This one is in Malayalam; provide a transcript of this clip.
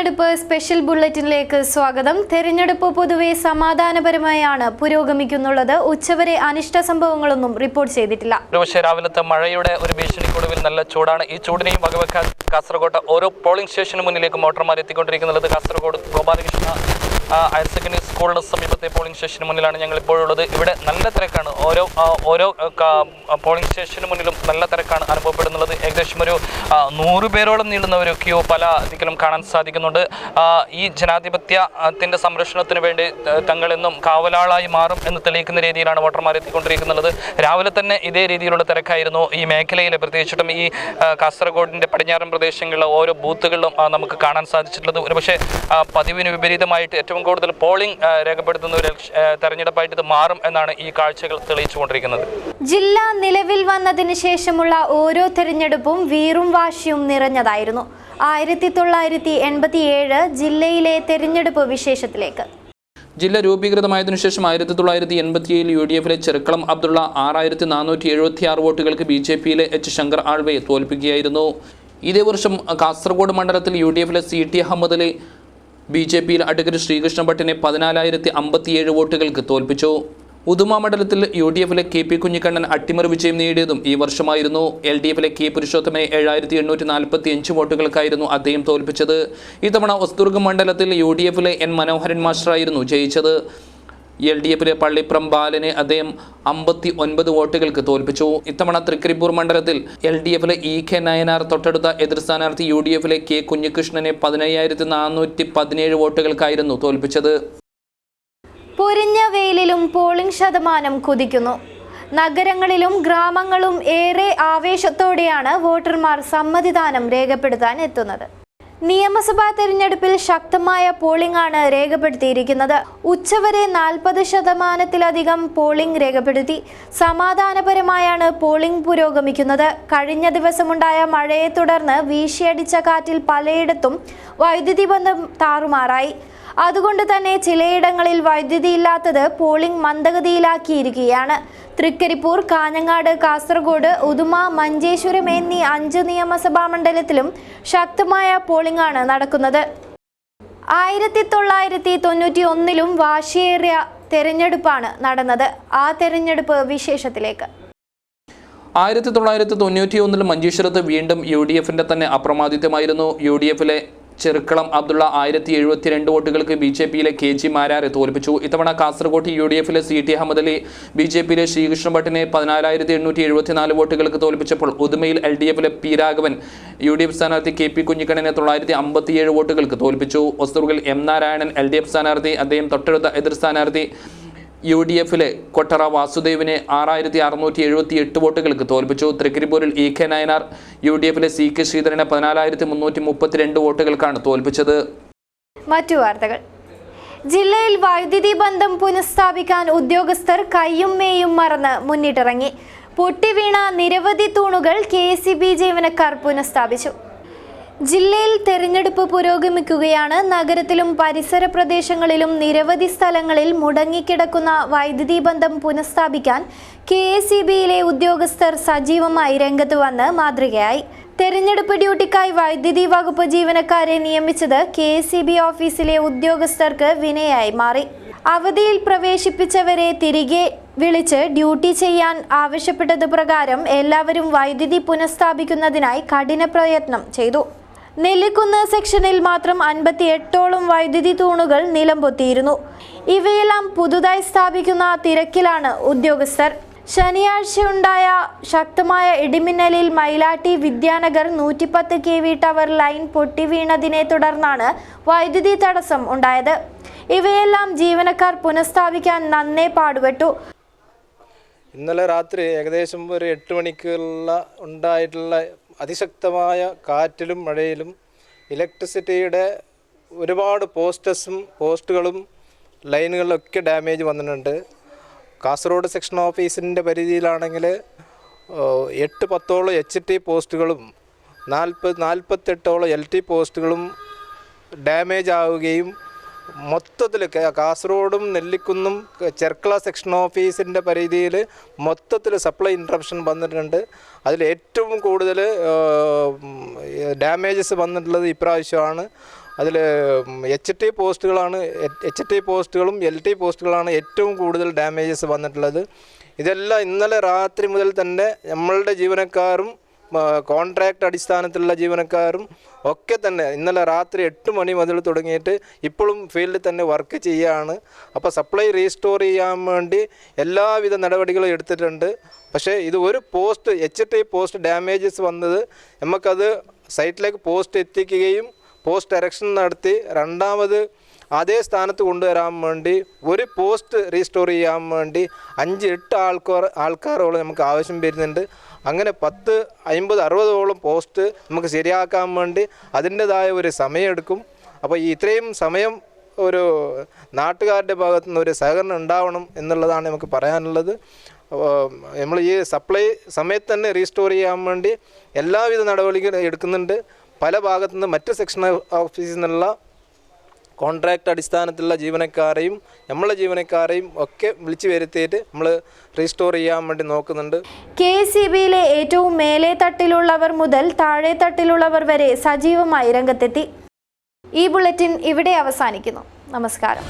തെരഞ്ഞെടുപ്പ് സ്പെഷ്യൽ ബുള്ളറ്റിനിലേക്ക് സ്വാഗതം. തെരഞ്ഞെടുപ്പ് പൊതുവെ സമാധാനപരമായാണ് പുരോഗമിക്കുന്നുള്ളത്. ഉച്ചവരെ അനിഷ്ട സംഭവങ്ങളൊന്നും റിപ്പോർട്ട് ചെയ്തിട്ടില്ല. പക്ഷേ രാവിലത്തെ മഴയുടെ ഒരു ഭീഷണിക്കൊടുവിൽ നല്ല ചൂടാണ്. ഈ ചൂടിനെയും വകവെക്കാൻ കാസർഗോഡ് ഓരോ പോളിംഗ് സ്റ്റേഷന് മുന്നിലേക്ക് മോട്ടോർമാർ എത്തിക്കൊണ്ടിരിക്കുന്നത്. കാസർഗോഡ് ഗോപാലകൃഷ്ണ ഹയർ സെക്കൻഡറി സ്കൂളിന് സമീപത്തെ പോളിംഗ് സ്റ്റേഷന് മുന്നിലാണ് ഞങ്ങൾ ഇപ്പോഴുള്ളത്. ഇവിടെ നല്ല തിരക്കാണ്. ഓരോ പോളിംഗ് സ്റ്റേഷന് മുന്നിലും നല്ല തിരക്കാണ് അനുഭവപ്പെടുന്നത്. ഏകദേശം ഒരു 100 പേരോളം നീളുന്ന ഒരു ക്യൂ പല ദിക്കിലും കാണാൻ സാധിക്കുന്നുണ്ട്. ഈ ജനാധിപത്യത്തിൻ്റെ സംരക്ഷണത്തിന് വേണ്ടി തങ്ങളെന്നും കാവലാളായി മാറും എന്ന് തെളിയിക്കുന്ന രീതിയിലാണ് വോട്ടർമാർ എത്തിക്കൊണ്ടിരിക്കുന്നത്. രാവിലെ തന്നെ ഇതേ രീതിയിലുള്ള തിരക്കായിരുന്നു ഈ മേഖലയിലെ, പ്രത്യേകിച്ചിട്ടും ഈ കാസർഗോഡിൻ്റെ പടിഞ്ഞാറൻ പ്രദേശങ്ങളിലെ ഓരോ ബൂത്തുകളിലും നമുക്ക് കാണാൻ സാധിച്ചിട്ടുള്ളത്. ഒരുപക്ഷെ പതിവിന് വിപരീതമായിട്ട് ഏറ്റവും കൂടുതൽ പോളിംഗ് രേഖപ്പെടുത്തുന്ന ഒരു തെരഞ്ഞെടുപ്പായിട്ട് ഇത് മാറും എന്നാണ് ഈ കാഴ്ചകൾ തെളിയിച്ചുകൊണ്ടിരിക്കുന്നത്. ജില്ല നിലവിൽ വന്നതിന് ശേഷമുള്ള ഓരോ തെരഞ്ഞെടുപ്പും വീറും വാശിയും നിറഞ്ഞതായിരുന്നു. 1987 ജില്ലയിലെ തെരഞ്ഞെടുപ്പ് വിശേഷത്തിലേക്ക്. ജില്ല രൂപീകൃതമായതിനു ശേഷം 1987 UDF-ലെ ചെറുക്കളം അബ്ദുള്ള 6476 വോട്ടുകൾക്ക് BJP-യിലെ H. ശങ്കർ ആൾവയെ തോൽപ്പിക്കുകയായിരുന്നു. ഇതേ വർഷം കാസർഗോഡ് മണ്ഡലത്തിൽ UDF-ലെ CT അഹമ്മദ് അലി BJP-യിൽ അഡ്വക്കേറ്റ് ശ്രീകൃഷ്ണ ഭട്ടിനെ 14057 വോട്ടുകൾക്ക് തോൽപ്പിച്ചു. ഉദുമ മണ്ഡലത്തിൽ UDF-ലെ KP കുഞ്ഞിക്കണ്ണൻ അട്ടിമറി വിജയം നേടിയതും ഈ വർഷമായിരുന്നു. LDF-ലെ K. പുരുഷോത്തമനെ 7845 വോട്ടുകൾക്കായിരുന്നു അദ്ദേഹം തോൽപ്പിച്ചത്. ഇത്തവണ ഒസ്ദുർഗ് മണ്ഡലത്തിൽ UDF-ലെ N. മനോഹരൻ മാസ്റ്ററായിരുന്നു ജയിച്ചത്. LDF-ലെ പള്ളിപ്രം ബാലനെ അദ്ദേഹം 59 വോട്ടുകൾക്ക് തോൽപ്പിച്ചു. ഇത്തവണ തൃക്കരിപ്പൂർ മണ്ഡലത്തിൽ LDF-ലെ EK നയനാർ തൊട്ടടുത്ത എതിർ സ്ഥാനാർത്ഥി UDF-ലെ K. കുഞ്ഞികൃഷ്ണനെ 15417 വോട്ടുകൾക്കായിരുന്നു തോൽപ്പിച്ചത്. പൊരിഞ്ഞ വെയിലിലും പോളിംഗ് ശതമാനം കുതിക്കുന്നു. നഗരങ്ങളിലും ഗ്രാമങ്ങളും ഏറെ ആവേശത്തോടെയാണ് വോട്ടർമാർ സമ്മതിദാനം രേഖപ്പെടുത്താൻ എത്തുന്നത്. നിയമസഭാ തെരഞ്ഞെടുപ്പിൽ ശക്തമായ പോളിംഗ് ആണ് രേഖപ്പെടുത്തിയിരിക്കുന്നത്. ഉച്ചവരെ 40% പോളിംഗ് രേഖപ്പെടുത്തി. സമാധാനപരമായാണ് പോളിംഗ് പുരോഗമിക്കുന്നത്. കഴിഞ്ഞ ദിവസമുണ്ടായ മഴയെ തുടർന്ന് വീശിയടിച്ച കാറ്റിൽ പലയിടത്തും വൈദ്യുതി ബന്ധം താറുമാറായി. അതുകൊണ്ട് തന്നെ ചിലയിടങ്ങളിൽ വൈദ്യുതി ഇല്ലാത്തത് പോളിംഗ് മന്ദഗതിയിലാക്കിയിരിക്കുകയാണ്. തൃക്കരിപ്പൂർ, കാഞ്ഞങ്ങാട്, കാസർഗോഡ്, ഉദുമ, മഞ്ചേശ്വരം എന്നീ 5 നിയമസഭാ മണ്ഡലത്തിലും ശക്തമായ പോളിംഗ് ആണ് നടക്കുന്നത്. 1991 വാശിയേറിയ തെരഞ്ഞെടുപ്പാണ് നടന്നത്. ആ തെരഞ്ഞെടുപ്പ് വിശേഷത്തിലേക്ക്. 1991 മഞ്ചേശ്വരത്ത് വീണ്ടും UDF-ന്റെ തന്നെ അപ്രമാദിത്യമായിരുന്നു. UDF-ലെ ചെറുക്കളം അബ്ദുള്ള 1072 വോട്ടുകൾക്ക് BJP-യിലെ KG മാരാരെ തോൽപ്പിച്ചു. ഇത്തവണ കാസർഗോഡ് UDF-ലെ CT അഹമ്മദ് അലി BJP-യിലെ ശ്രീകൃഷ്ണ ഭട്ടിനെ 14874 വോട്ടുകൾക്ക് തോൽപ്പിച്ചപ്പോൾ ഉദുമയിൽ LDF-ലെ P. രാഘവൻ UDF സ്ഥാനാർത്ഥി KP കുഞ്ഞിക്കണ്ണനെ 957 വോട്ടുകൾക്ക് തോൽപ്പിച്ചു. ഒസ്ദുർഗിൽ M. നാരായണൻ LDF സ്ഥാനാർത്ഥി അദ്ദേഹം തൊട്ടടുത്ത എതിർ സ്ഥാനാർത്ഥി UDF-ലെ കൊട്ടറ വാസുദേവിനെ 6678 വോട്ടുകൾക്ക് തോൽപ്പിച്ചു. തൃക്കരിപ്പൂരിൽ EK നയനാർ UDF-ലെ CK ശ്രീധരനെ 14332 വോട്ടുകൾക്കാണ് തോൽപ്പിച്ചത്. മറ്റു വാർത്തകൾ. ജില്ലയിൽ വൈദ്യുതി ബന്ധം പുനഃസ്ഥാപിക്കാൻ ഉദ്യോഗസ്ഥർ കയ്യും മേയും മറന്ന് മുന്നിട്ടിറങ്ങി. പൊട്ടിവീണ നിരവധി തൂണുകൾ KSEB ജീവനക്കാർ പുനഃസ്ഥാപിച്ചു. ജില്ലയിൽ തെരഞ്ഞെടുപ്പ് പുരോഗമിക്കുകയാണ്. നഗരത്തിലും പരിസര പ്രദേശങ്ങളിലും നിരവധി സ്ഥലങ്ങളിൽ മുടങ്ങിക്കിടക്കുന്ന വൈദ്യുതി ബന്ധം പുനഃസ്ഥാപിക്കാൻ KSEB-യിലെ ഉദ്യോഗസ്ഥർ സജീവമായി രംഗത്ത് വന്ന് മാതൃകയായി. തെരഞ്ഞെടുപ്പ് ഡ്യൂട്ടിക്കായി വൈദ്യുതി വകുപ്പ് ജീവനക്കാരെ നിയമിച്ചത് KSEB ഓഫീസിലെ ഉദ്യോഗസ്ഥർക്ക് വിനയായി മാറി. അവധിയിൽ പ്രവേശിപ്പിച്ചവരെ തിരികെ വിളിച്ച് ഡ്യൂട്ടി ചെയ്യാൻ ആവശ്യപ്പെട്ടത് പ്രകാരം എല്ലാവരും വൈദ്യുതി പുനഃസ്ഥാപിക്കുന്നതിനായി കഠിന പ്രയത്നം ചെയ്തു. നെല്ലിക്കുന്ന് സെക്ഷനിൽ മാത്രം 58ഓളം വൈദ്യുതി തൂണുകൾ നിലംപൊത്തിയിരുന്നു. ഇവയെല്ലാം പുതുതായി സ്ഥാപിക്കുന്ന തിരക്കിലാണ് ഉദ്യോഗസ്ഥർ. ശനിയാഴ്ചയുണ്ടായ ശക്തമായ ഇടിമിന്നലിൽ Mylatti Vidyanagar 110 kV tower line പൊട്ടിവീണതിനെ തുടർന്നാണ് വൈദ്യുതി തടസ്സം ഉണ്ടായത്. ഇവയെല്ലാം ജീവനക്കാർ പുനഃസ്ഥാപിക്കാൻ നന്നേ പാടുപെട്ടു. ഇന്നലെ രാത്രി ഏകദേശം ഒരു 8 മണിക്കുള്ള ഉണ്ടായിട്ടുള്ള അതിശക്തമായ കാറ്റിലും മഴയിലും ഇലക്ട്രിസിറ്റിയുടെ ഒരുപാട് പോസ്റ്റുകളും ലൈനുകളിലൊക്കെ ഡാമേജ് വന്നിട്ടുണ്ട്. കാസർഗോഡ് സെക്ഷൻ ഓഫീസിൻ്റെ പരിധിയിലാണെങ്കിൽ 8-10ഓളം HT പോസ്റ്റുകളും 48ഓളം LT പോസ്റ്റുകളും ഡാമേജ് ആവുകയും മൊത്തത്തിൽ കാസർഗോഡും നെല്ലിക്കുന്നും ചെർക്കള സെക്ഷൻ ഓഫീസിൻ്റെ പരിധിയിൽ മൊത്തത്തിൽ സപ്ലൈ ഇൻട്രപ്ഷൻ വന്നിട്ടുണ്ട്. അതിൽ ഏറ്റവും കൂടുതൽ ഡാമേജസ് വന്നിട്ടുള്ളത് ഇപ്രാവശ്യമാണ്. അതിൽ HT പോസ്റ്റുകളും LT പോസ്റ്റുകളാണ് ഏറ്റവും കൂടുതൽ ഡാമേജസ് വന്നിട്ടുള്ളത്. ഇതെല്ലാം ഇന്നലെ രാത്രി മുതൽ തന്നെ നമ്മളുടെ ജീവനക്കാരും കോൺട്രാക്ട് അടിസ്ഥാനത്തിലുള്ള ജീവനക്കാരും ഒക്കെ തന്നെ ഇന്നലെ രാത്രി 8 മണി മുതൽ തുടങ്ങിയിട്ട് ഇപ്പോഴും ഫീൽഡിൽ തന്നെ വർക്ക് ചെയ്യുകയാണ്. അപ്പോൾ സപ്ലൈ റീസ്റ്റോർ ചെയ്യാൻ വേണ്ടി എല്ലാവിധ നടപടികളും എടുത്തിട്ടുണ്ട്. പക്ഷേ ഇത് ഒരു പോസ്റ്റ് HT പോസ്റ്റ് ഡാമേജസ് വന്നത് നമുക്കത് സൈറ്റിലേക്ക് പോസ്റ്റ് എത്തിക്കുകയും പോസ്റ്റ് എറക്ഷൻ നടത്തി രണ്ടാമത് അതേ സ്ഥാനത്ത് കൊണ്ടുവരാൻ വേണ്ടി ഒരു പോസ്റ്റ് റീസ്റ്റോർ ചെയ്യാൻ വേണ്ടി 5-8 ആൾക്കാരോളം നമുക്ക് ആവശ്യം വരുന്നുണ്ട്. അങ്ങനെ 10, 50, 60ഓളം പോസ്റ്റ് നമുക്ക് ശരിയാക്കാൻ വേണ്ടി അതിൻ്റെതായ ഒരു സമയമെടുക്കും. അപ്പോൾ ഇത്രയും സമയം ഒരു നാട്ടുകാരുടെ ഭാഗത്തു നിന്ന് ഒരു സഹകരണം ഉണ്ടാവണം എന്നുള്ളതാണ് നമുക്ക് പറയാനുള്ളത്. നമ്മൾ ഈ സപ്ലൈ സമയത്ത് തന്നെ റീസ്റ്റോർ ചെയ്യാൻ വേണ്ടി എല്ലാവിധ നടപടികളും എടുക്കുന്നുണ്ട്. പല ഭാഗത്തു നിന്ന് മറ്റ് സെക്ഷൻ ഓഫീസിൽ നിന്നുള്ള കോൺട്രാക്ട് അടിസ്ഥാനത്തിലുള്ള ജീവനക്കാരെയും നമ്മളെ ജീവനക്കാരെയും ഒക്കെ വിളിച്ചു വരുത്തിയിട്ട് നമ്മൾ റീസ്റ്റോർ ചെയ്യാൻ വേണ്ടി നോക്കുന്നുണ്ട്. KSEBയിലെ ഏറ്റവും മേലെ തട്ടിലുള്ളവർ മുതൽ താഴെ തട്ടിലുള്ളവർ വരെ സജീവമായി രംഗത്തെത്തി. ഈ ബുള്ളറ്റിൻ ഇവിടെ അവസാനിക്കുന്നു. നമസ്കാരം.